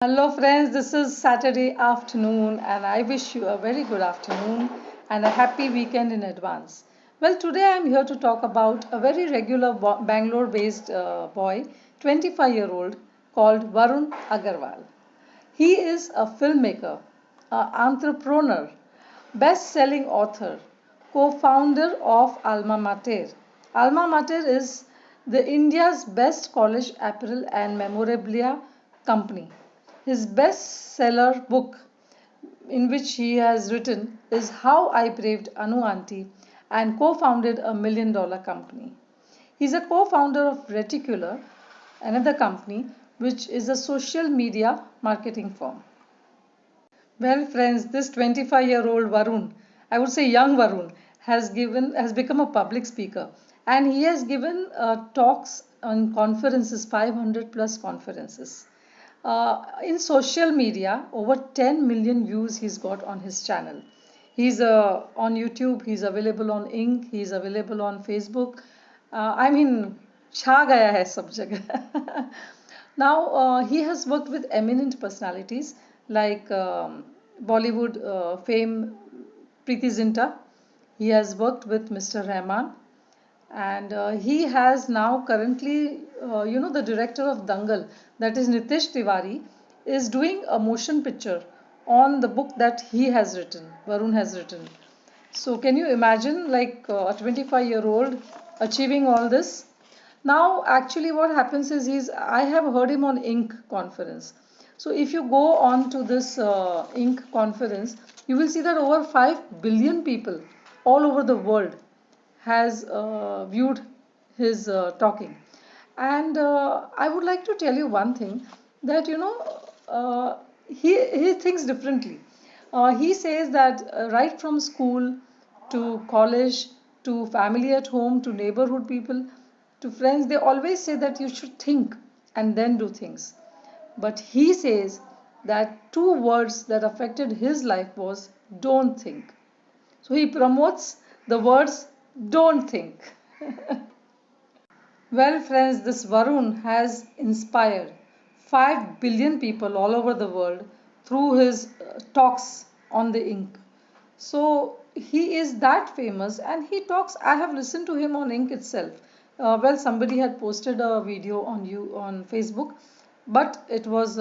Hello, friends. This is Saturday afternoon, and I wish you a very good afternoon and a happy weekend in advance. Well, today I'm here to talk about a very regular Bangalore based boy, 25-year-old, called Varun Agarwal. He is a filmmaker, an entrepreneur, best selling author, co founder of Alma Mater. Alma Mater is the India's best college apparel and memorabilia company. His best-seller book, in which he has written, is How I Braved Anu Auntie and co-founded a million-dollar company. He's a co-founder of Reticular, another company, which is a social media marketing firm. Well, friends, this 25-year-old Varun, I would say young Varun, has become a public speaker, and he has given talks on conferences, 500 plus conferences. In social media, over 10 million views he's got on his channel. He's on YouTube. He's available on Inc. He's available on Facebook. I mean, छा गया है सब जगह. Now, he has worked with eminent personalities like Bollywood fame Preeti Zinta. He has worked with Mr. Rahman, and he has now currently, the director of Dangal, that is Nitish Tiwari, is doing a motion picture on the book that he has written, Varun has written. So, can you imagine like a 25-year-old achieving all this? Now, actually, what happens is I have heard him on Inc. conference. So, if you go on to this Inc. conference, you will see that over 5 billion people all over the world has viewed his talking. And I would like to tell you one thing that he thinks differently. He says that right from school to college to family at home to neighborhood people to friends, they always say that you should think and then do things. But he says that two words that affected his life was don't think. So he promotes the words don't think. Well, friends, this Varun has inspired 5 billion people all over the world through his talks on the ink. So he is that famous and he talks. I have listened to him on ink itself. Well, somebody had posted a video on Facebook, but it was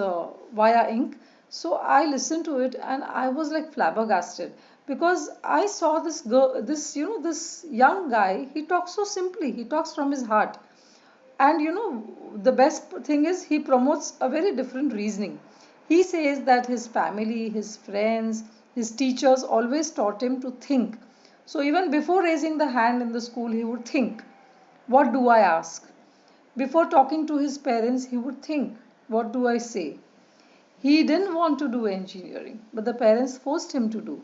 via ink. So I listened to it and I was like flabbergasted because I saw this girl, this young guy. He talks so simply. He talks from his heart, and the best thing is he promotes a very different reasoning. He says that his family, his friends, his teachers always taught him to think. So even before raising the hand in the school, he would think, what do I ask? Before talking to his parents, he would think, what do I say? He didn't want to do engineering, but the parents forced him to do.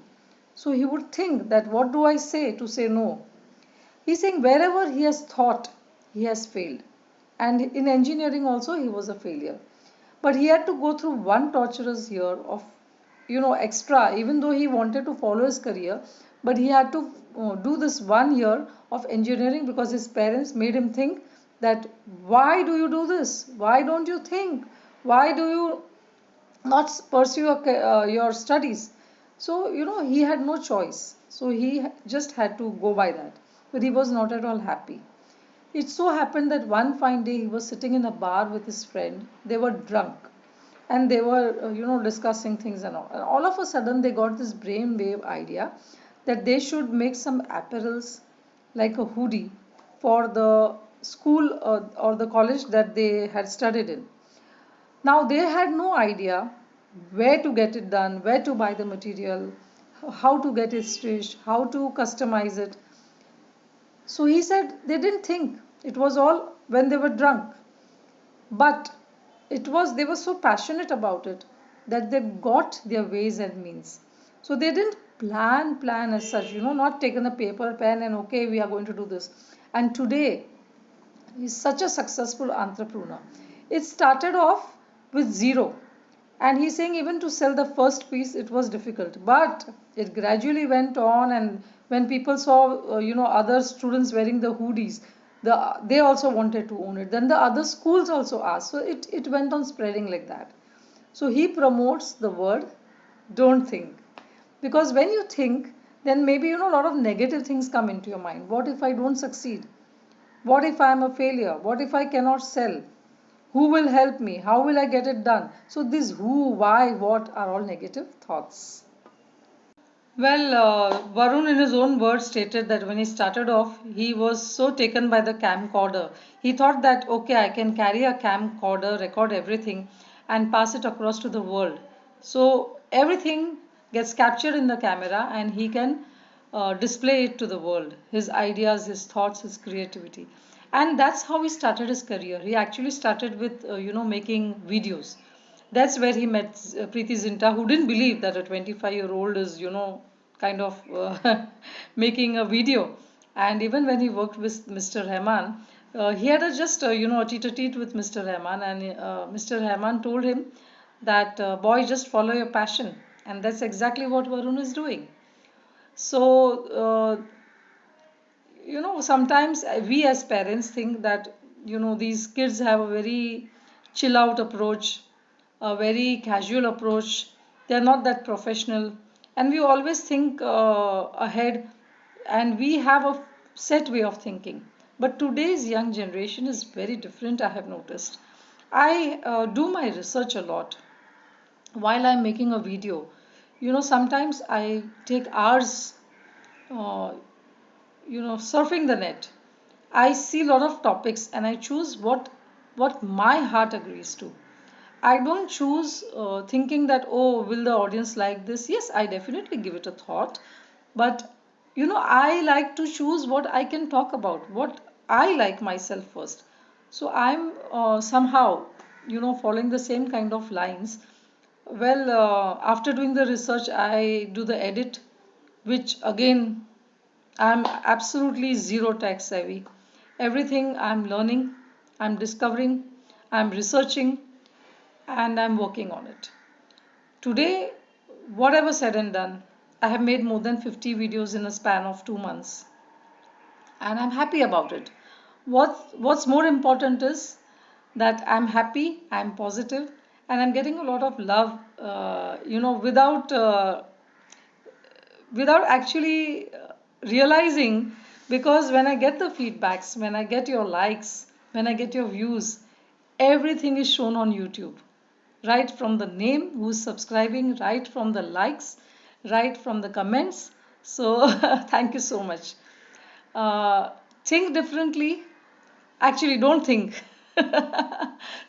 So he would think that what do I say to say no? He's saying wherever he has thought, he has failed. And in engineering also, he was a failure. But he had to go through one torturous year of, extra, even though he wanted to follow his career. But he had to do this 1 year of engineering because his parents made him think that why do you do this? Why don't you think? Why do you not pursue your studies? So, he had no choice. So he just had to go by that. But he was not at all happy. It so happened that one fine day he was sitting in a bar with his friend. They were drunk and they were, discussing things and all. And all of a sudden they got this brainwave idea that they should make some apparels like a hoodie for the school or the college that they had studied in. Now they had no idea where to get it done, where to buy the material, how to get it stitched, how to customize it. So he said they didn't think. It was all when they were drunk. But it was they were so passionate about it that they got their ways and means. So they didn't plan as such, not taken a paper, pen and okay, we are going to do this. And today he's such a successful entrepreneur. It started off with zero. And he's saying even to sell the first piece, it was difficult. But it gradually went on, and when people saw, other students wearing the hoodies, they also wanted to own it. Then the other schools also asked. So it went on spreading like that. So he promotes the word don't think. Because when you think, then maybe a lot of negative things come into your mind. What if I don't succeed? What if I am a failure? What if I cannot sell? Who will help me? How will I get it done? So these who, why, what are all negative thoughts. Well, Varun, in his own words, stated that when he started off, he was so taken by the camcorder. He thought that, okay, I can carry a camcorder, record everything, and pass it across to the world. So everything gets captured in the camera, and he can display it to the world. His ideas, his thoughts, his creativity. And that's how he started his career. He actually started with, making videos. That's where he met Preeti Zinta, who didn't believe that a 25-year-old is, kind of making a video. And even when he worked with Mr. Rahman, he had a teet-a-teet with Mr. Rahman, and Mr. Rahman told him that, boy, just follow your passion. And that's exactly what Varun is doing. So, sometimes we as parents think that, these kids have a very chill out approach, a very casual approach. They're not that professional. And we always think ahead, and we have a set way of thinking. But today's young generation is very different, I have noticed. I do my research a lot while I'm making a video. Sometimes I take hours uh, surfing the net. I see a lot of topics and I choose what my heart agrees to. I don't choose thinking that, oh, will the audience like this? Yes, I definitely give it a thought, but I like to choose what I can talk about, what I like myself first. So I'm somehow following the same kind of lines. Well, after doing the research, I do the edit, which again I'm absolutely zero tech savvy. Everything I'm learning, I'm discovering, I'm researching, and I'm working on it. Today, whatever said and done, I have made more than 50 videos in a span of 2 months, and I'm happy about it. What's more important is that I'm happy, I'm positive, and I'm getting a lot of love, without actually realizing, because when I get the feedbacks, when I get your likes, when I get your views, everything is shown on YouTube. Right from the name, who's subscribing, right from the likes, right from the comments. So thank you so much. Uh, think differently. Actually, don't think.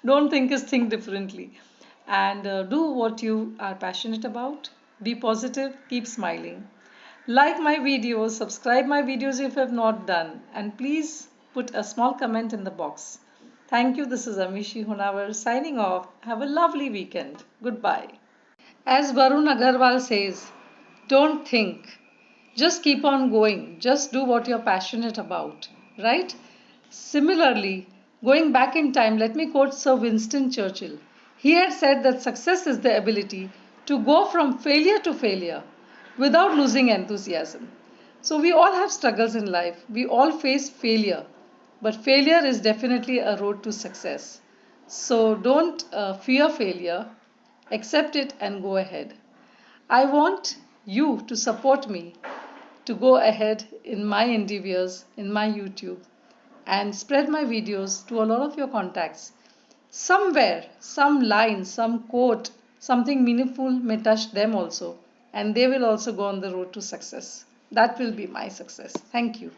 Don't think is think differently. And do what you are passionate about. Be positive, keep smiling. Like my videos, subscribe my videos if you have not done, and please put a small comment in the box. Thank you. This is Amishi Hunawar signing off. Have a lovely weekend. Goodbye. As Varun Agarwal says, don't think. Just keep on going. Just do what you're passionate about. Right? Similarly, going back in time, let me quote Sir Winston Churchill. He had said that success is the ability to go from failure to failure without losing enthusiasm. So, we all have struggles in life. We all face failure. But failure is definitely a road to success. So, don't fear failure, accept it and go ahead. I want you to support me to go ahead in my endeavors in my YouTube and spread my videos to a lot of your contacts. Somewhere, some line, some quote, something meaningful may touch them also, and they will also go on the road to success. That will be my success. Thank you.